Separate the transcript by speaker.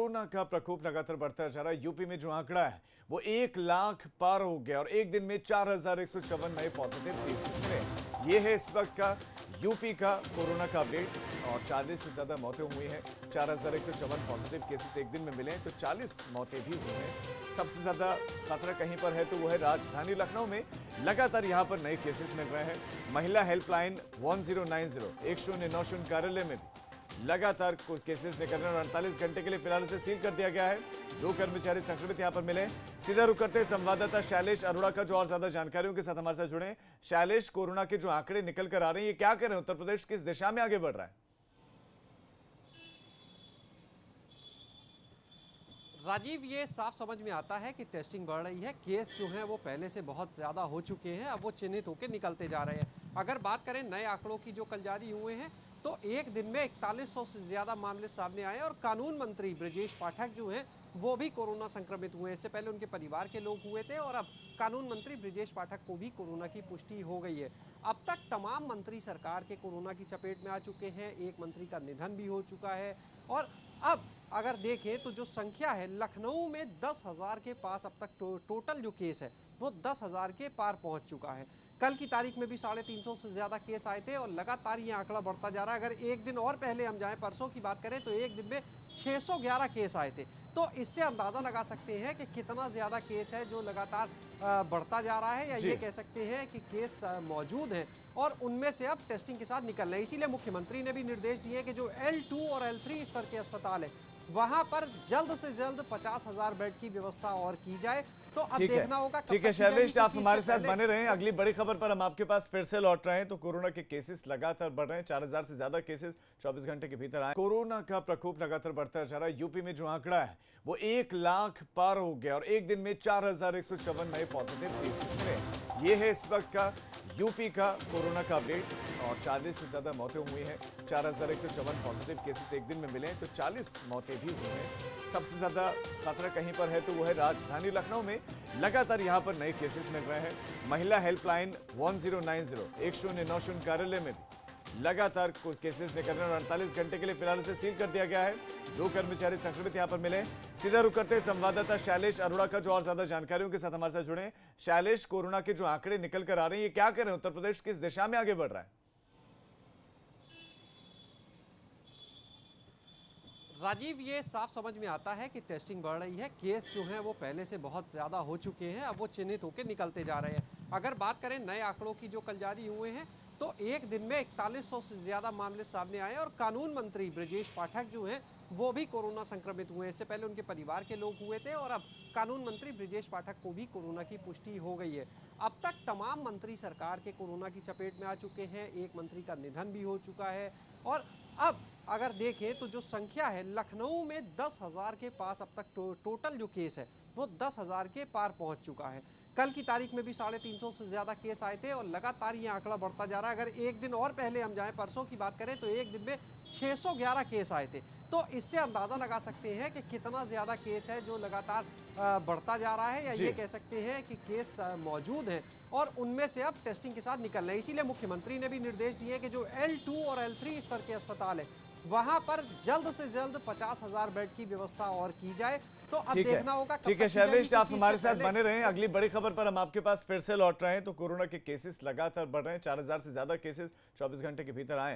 Speaker 1: Corona का प्रकोप लगातार बढ़ता जा रहा है। यूपी में जो आंकड़ा है वो 1 लाख पार हो गया और एक दिन में 4154 नए पॉजिटिव केसेस मिले। ये है इस वक्त का यूपी का कोरोना का अपडेट और 40 से ज्यादा मौतें हुई हैं। 4154 पॉजिटिव केसेस एक दिन में मिले हैं तो 40 मौतें भी हुई हैं। सबसे ज्यादा खतरा कहीं पर है तो वो है राजधानी लखनऊ में। लगातार यहां पर नए केसेस मिल रहे हैं। महिला हेल्पलाइन 1090 1090 कार्यालय में भी लगातार कुछ केसेस निकल रहे हैं और 48 घंटे के लिए फिलहाल इसे सील कर दिया गया है। 2 कर्मचारी संक्रमित यहां पर मिले। सीधा रुक करते संवाददाता शैलेश अरोड़ा का जो और ज्यादा जानकारियों के साथ हमारे साथ जुड़े। शैलेश, कोरोना के जो आंकड़े निकल कर आ रहे हैं, ये क्या कह रहे हैं? उत्तर प्रदेश किस दिशा में आगे बढ़ रहा है?
Speaker 2: राजीव, ये साफ समझ में आता है कि टेस्टिंग बढ़ रही है। केस जो हैं वो पहले से बहुत ज़्यादा हो चुके हैं, अब वो चिन्हित होकर निकलते जा रहे हैं। अगर बात करें नए आंकड़ों की जो कल जारी हुए हैं तो एक दिन में 4100 से ज़्यादा मामले सामने आए और कानून मंत्री ब्रजेश पाठक जो हैं वो भी कोरोना संक्रमित हुए। इससे पहले उनके परिवार के लोग हुए थे और अब कानून मंत्री ब्रजेश पाठक को भी कोरोना की पुष्टि हो गई है। अब तक तमाम मंत्री सरकार के कोरोना की चपेट में आ चुके हैं। एक मंत्री का निधन भी हो चुका है और अब अगर देखें तो जो संख्या है लखनऊ में 10,000 के पास अब तक टोटल जो केस है वो 10,000 के पार पहुंच चुका है। कल की तारीख में भी 350 से ज़्यादा केस आए थे और लगातार ये आंकड़ा बढ़ता जा रहा है। अगर एक दिन और पहले हम जाएं, परसों की बात करें तो एक दिन में 611 केस आए थे। तो इससे अंदाज़ा लगा सकते हैं कि कितना ज़्यादा केस है जो लगातार बढ़ता जा रहा है, या ये कह सकते हैं कि केस मौजूद हैं और उनमें से अब टेस्टिंग के साथ निकल रहे हैं। इसीलिए मुख्यमंत्री ने भी निर्देश दिए कि जो L2 और L3 स्तर के अस्पताल है वहां पर जल्द से जल्द 50,000 बेड की व्यवस्था और की जाए। तो अब देखना होगा।
Speaker 1: ठीक है शैलेश, आप हमारे साथ बने रहें। अगली बड़ी खबर पर हम आपके पास फिर से लौट रहे हैं। तो कोरोना के केसेस लगातार बढ़ रहे हैं। 4000 से ज्यादा केसेस 24 घंटे के भीतर आए। कोरोना का प्रकोप लगातार बढ़ता जा रहा है। यूपी में जो आंकड़ा है वो 1 लाख पार हो गया और एक दिन में 4154 नए पॉजिटिव केसेस मिले। ये है इस वक्त का यूपी का कोरोना का अपडेट और 40 से ज्यादा मौतें हुई हैं। 4154 पॉजिटिव केसेस एक दिन में मिले हैं तो 40 मौतें भी हुई हैं। सबसे ज्यादा खतरा कहीं पर है तो वो है राजधानी लखनऊ में। लगातार यहां पर नए केसेस मिल रहे हैं। महिला हेल्पलाइन 1090 1090 कार्यालय में भी लगातार कुछ केसेस निकल रहे हैं और 48 घंटे के लिए फिलहाल इसे सील कर दिया गया है। 2 कर्मचारी संक्रमित यहां पर मिले। सीधा रुक करते संवाददाता शैलेश अरोड़ा का जो और ज्यादा जानकारियों के साथ हमारे साथ जुड़े। शैलेश, कोरोना के जो आंकड़े निकल कर आ रहे हैं, ये क्या कह रहे हैं? उत्तर प्रदेश किस दिशा में आगे बढ़ रहा है?
Speaker 2: राजीव, ये साफ समझ में आता है कि टेस्टिंग बढ़ रही है। केस जो हैं वो पहले से बहुत ज़्यादा हो चुके हैं, अब वो चिन्हित होकर निकलते जा रहे हैं। अगर बात करें नए आंकड़ों की जो कल जारी हुए हैं तो एक दिन में 4100 से ज़्यादा मामले सामने आए और कानून मंत्री ब्रजेश पाठक जो हैं वो भी कोरोना संक्रमित हुए। इससे पहले उनके परिवार के लोग हुए थे और अब कानून मंत्री ब्रजेश पाठक को भी कोरोना की पुष्टि हो गई है। अब तक तमाम मंत्री सरकार के कोरोना की चपेट में आ चुके हैं। एक मंत्री का निधन भी हो चुका है और अब अगर देखें तो जो संख्या है लखनऊ में 10,000 के पास अब तक टोटल जो केस है वो 10,000 के पार पहुंच चुका है। कल की तारीख में भी 350 से ज़्यादा केस आए थे और लगातार ये आंकड़ा बढ़ता जा रहा है। अगर एक दिन और पहले हम जाएं, परसों की बात करें तो एक दिन में 611 केस आए थे। तो इससे अंदाज़ा लगा सकते हैं कि कितना ज़्यादा केस है जो लगातार बढ़ता जा रहा है, या ये कह सकते हैं कि केस मौजूद हैं और उनमें से अब टेस्टिंग के साथ निकल रहे हैं। इसीलिए मुख्यमंत्री ने भी निर्देश दिए कि जो L2 और L3 स्तर के अस्पताल है वहां पर जल्द से जल्द 50,000 बेड की व्यवस्था और की जाए। तो अब देखना होगा।
Speaker 1: ठीक है शैलेश, आप हमारे साथ बने रहें। अगली बड़ी खबर पर हम आपके पास फिर से लौट रहे हैं। तो कोरोना के केसेस लगातार बढ़ रहे हैं। 4000 से ज्यादा केसेस 24 घंटे के भीतर आए।